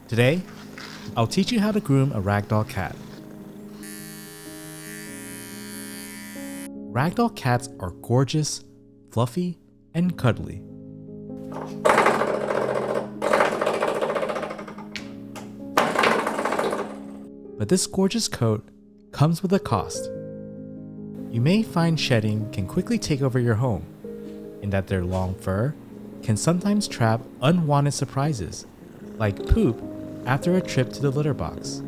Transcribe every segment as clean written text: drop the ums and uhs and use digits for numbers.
Today, I'll teach you how to groom a ragdoll cat. Ragdoll cats are gorgeous, fluffy, and cuddly. But this gorgeous coat comes with a cost. You may find shedding can quickly take over your home, and that their long fur can sometimes trap unwanted surprises, like poop after a trip to the litter box.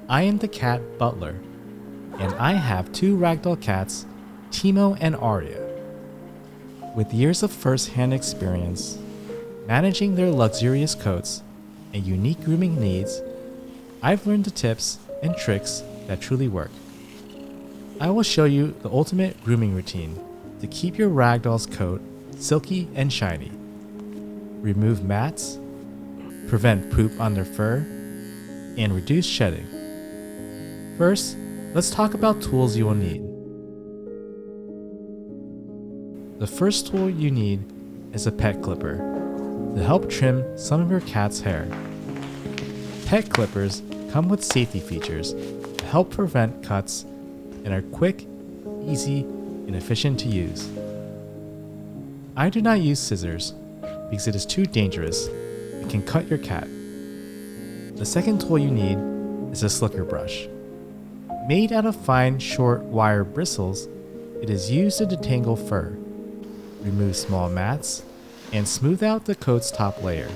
I am the Cat Butler, and I have two ragdoll cats, Teemo and Arya. With years of first-hand experience, managing their luxurious coats and unique grooming needs, I've learned the tips and tricks that truly work. I will show you the ultimate grooming routine to keep your ragdoll's coat silky and shiny. Remove mats, prevent poop on their fur, and reduce shedding. First, let's talk about tools you will need. The first tool you need is a pet clipper to help trim some of your cat's hair. Pet clippers come with safety features to help prevent cuts and are quick, easy, and efficient to use. I do not use scissors because it is too dangerous and can cut your cat. The second tool you need is a slicker brush. Made out of fine, short wire bristles, it is used to detangle fur, remove small mats, and smooth out the coat's top layer.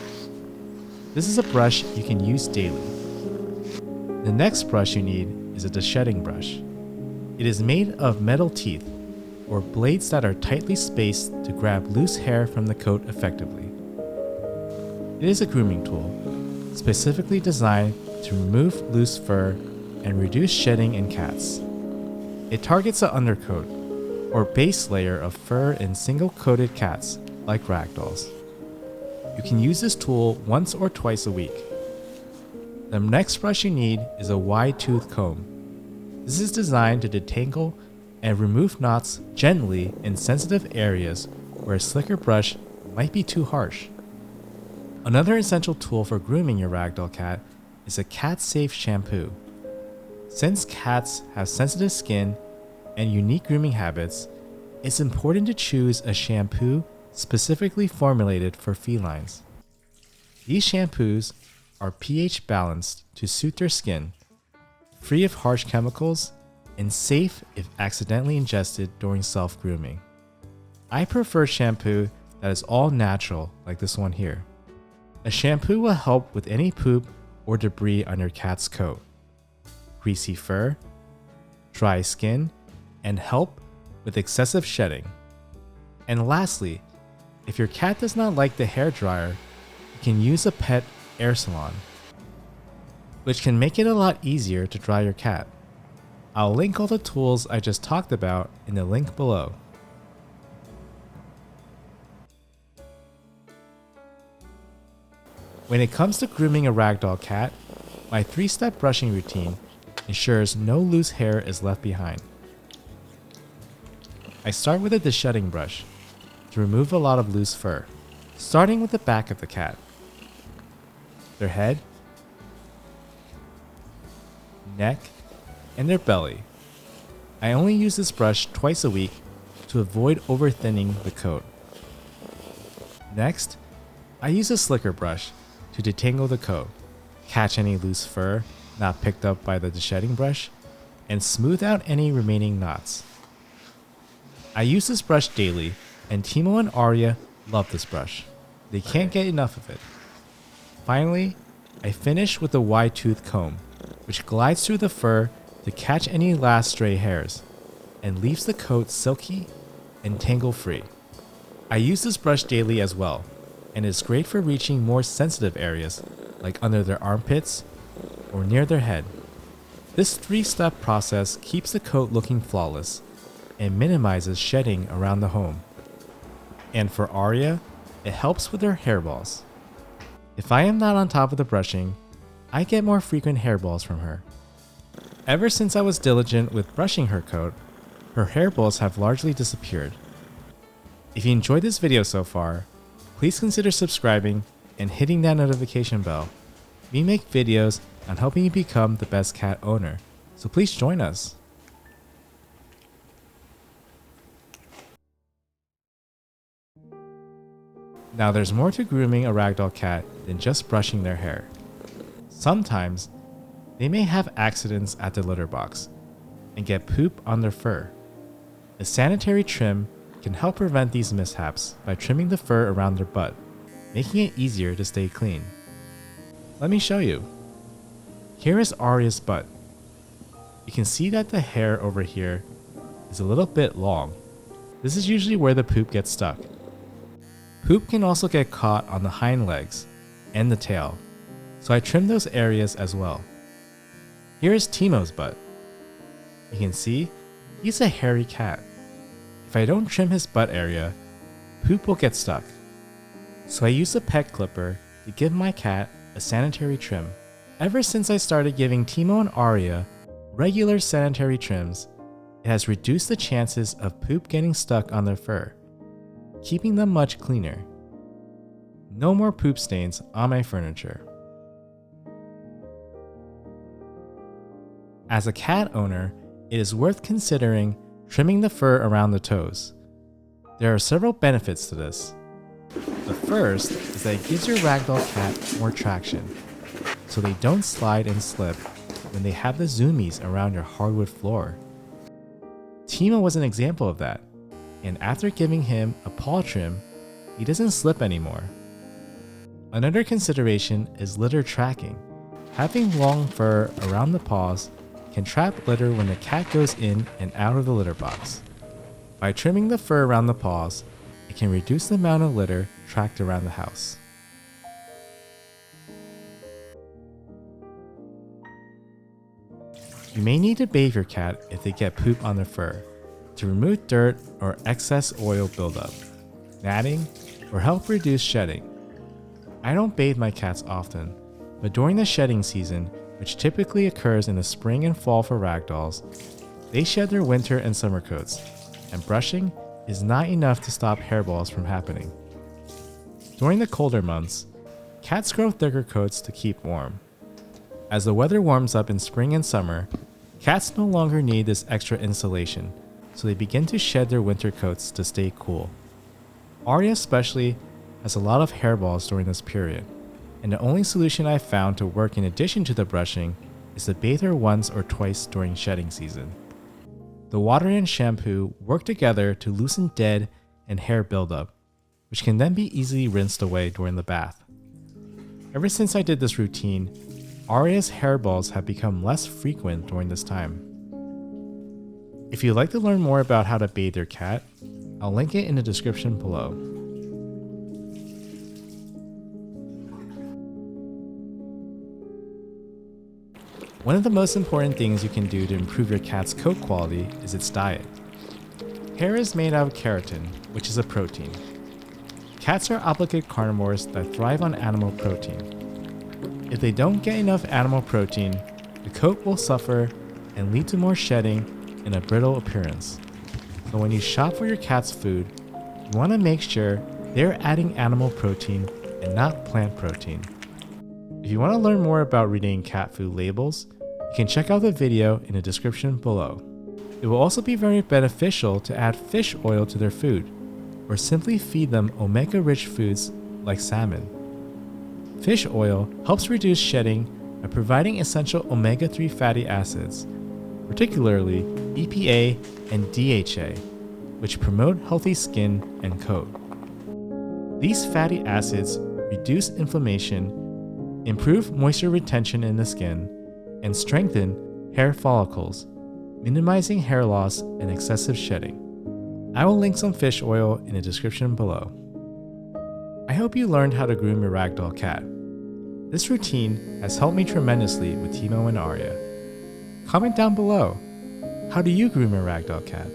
This is a brush you can use daily. The next brush you need is a deshedding brush. It is made of metal teeth, or blades that are tightly spaced to grab loose hair from the coat effectively. It is a grooming tool, specifically designed to remove loose fur and reduce shedding in cats. It targets the undercoat, or base layer of fur in single-coated cats, like ragdolls. You can use this tool once or twice a week. The next brush you need is a wide-tooth comb. This is designed to detangle and remove knots gently in sensitive areas where a slicker brush might be too harsh. Another essential tool for grooming your ragdoll cat is a cat-safe shampoo. Since cats have sensitive skin and unique grooming habits, it's important to choose a shampoo specifically formulated for felines. These shampoos are pH balanced to suit their skin, free of harsh chemicals, and safe if accidentally ingested during self-grooming. I prefer shampoo that is all natural, like this one here. A shampoo will help with any poop or debris on your cat's coat, greasy fur, dry skin, and help with excessive shedding. And lastly, if your cat does not like the hair dryer, you can use a pet air salon, which can make it a lot easier to dry your cat. I'll link all the tools I just talked about in the link below. When it comes to grooming a ragdoll cat, my 3-step brushing routine ensures no loose hair is left behind. I start with a deshedding brush to remove a lot of loose fur, starting with the back of the cat, their head, neck, and their belly. I only use this brush twice a week to avoid over-thinning the coat. Next, I use a slicker brush to detangle the coat, catch any loose fur not picked up by the deshedding brush, and smooth out any remaining knots. I use this brush daily, and Teemo and Arya love this brush. They can't get enough of it. Finally, I finish with a wide-tooth comb, which glides through the fur to catch any last stray hairs, and leaves the coat silky and tangle-free. I use this brush daily as well, and it's great for reaching more sensitive areas, like under their armpits or near their head. This 3-step process keeps the coat looking flawless and minimizes shedding around the home. And for Arya, it helps with her hairballs. If I am not on top of the brushing, I get more frequent hairballs from her. Ever since I was diligent with brushing her coat, her hairballs have largely disappeared. If you enjoyed this video so far, please consider subscribing and hitting that notification bell. We make videos on helping you become the best cat owner, so please join us. Now there's more to grooming a ragdoll cat than just brushing their hair. Sometimes, they may have accidents at the litter box and get poop on their fur. A sanitary trim can help prevent these mishaps by trimming the fur around their butt, making it easier to stay clean. Let me show you. Here is Arya's butt. You can see that the hair over here is a little bit long. This is usually where the poop gets stuck. Poop can also get caught on the hind legs and the tail, so I trim those areas as well. Here is Teemo's butt. You can see he's a hairy cat. If I don't trim his butt area, poop will get stuck. So I use a pet clipper to give my cat a sanitary trim. Ever since I started giving Teemo and Arya regular sanitary trims, it has reduced the chances of poop getting stuck on their fur, keeping them much cleaner. No more poop stains on my furniture. As a cat owner, it is worth considering trimming the fur around the toes. There are several benefits to this. The first is that it gives your ragdoll cat more traction, so they don't slide and slip when they have the zoomies around your hardwood floor. Teemo was an example of that, and after giving him a paw trim, he doesn't slip anymore. Another consideration is litter tracking. Having long fur around the paws can trap litter when the cat goes in and out of the litter box. By trimming the fur around the paws, it can reduce the amount of litter tracked around the house. You may need to bathe your cat if they get poop on their fur to remove dirt or excess oil buildup, matting, or help reduce shedding. I don't bathe my cats often, but during the shedding season, which typically occurs in the spring and fall for ragdolls, they shed their winter and summer coats, and brushing is not enough to stop hairballs from happening. During the colder months, cats grow thicker coats to keep warm. As the weather warms up in spring and summer, cats no longer need this extra insulation, so they begin to shed their winter coats to stay cool. Arya especially has a lot of hairballs during this period, and the only solution I've found to work in addition to the brushing is to bathe her once or twice during shedding season. The water and shampoo work together to loosen dead and hair buildup, which can then be easily rinsed away during the bath. Ever since I did this routine, Arya's hairballs have become less frequent during this time. If you'd like to learn more about how to bathe your cat, I'll link it in the description below. One of the most important things you can do to improve your cat's coat quality is its diet. Hair is made out of keratin, which is a protein. Cats are obligate carnivores that thrive on animal protein. If they don't get enough animal protein, the coat will suffer and lead to more shedding and a brittle appearance. So when you shop for your cat's food, you want to make sure they're adding animal protein and not plant protein. If you want to learn more about reading cat food labels, you can check out the video in the description below. It will also be very beneficial to add fish oil to their food, or simply feed them omega-rich foods like salmon. Fish oil helps reduce shedding by providing essential omega-3 fatty acids, particularly EPA and DHA, which promote healthy skin and coat. These fatty acids reduce inflammation, improve moisture retention in the skin, and strengthen hair follicles, minimizing hair loss and excessive shedding. I will link some fish oil in the description below. I hope you learned how to groom your ragdoll cat. This routine has helped me tremendously with Teemo and Arya. Comment down below, how do you groom your ragdoll cat?